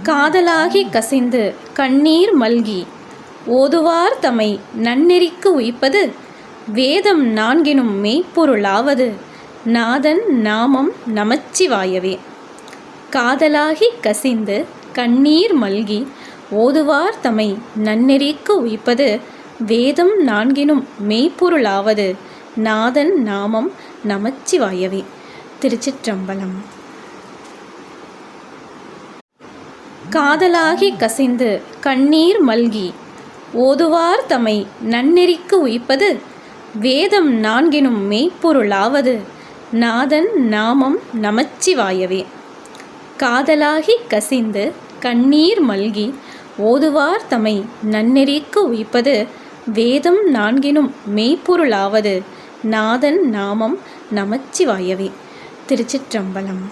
காதலாகி கசிந்து கண்ணீர் மல்கி ஓதுவார் தமை நன்னெறிக்கு உய்ப்பது வேதம் நான்கினும் மெய்ப்பொருளாவது நாதன் நாமம் நமச்சிவாயவே. காதலாகி கசிந்து கண்ணீர் மல்கி ஓதுவார் தமை நன்னெறிக்கு உய்ப்பது வேதம் நான்கினும் மெய்ப்பொருளாவது நாதன் நாமம் நமச்சிவாயவே. திருச்சிற்றம்பலம். காதலாகி கசிந்து கண்ணீர் மல்கி ஓதுவார் தமை நன்னெறிக்கு உய்ப்பது வேதம் நான்கினும் மெய்ப்பொருளாவது நாதன் நாமம் நமச்சிவாயவே. காதலாகி கசிந்து கண்ணீர் மல்கி ஓதுவார் தமை நன்னெறிக்கு உய்ப்பது வேதம் நான்கினும் மெய்ப்பொருளாவது நாதன் நாமம் நமச்சிவாயவே. திருச்சிற்றம்பலம்.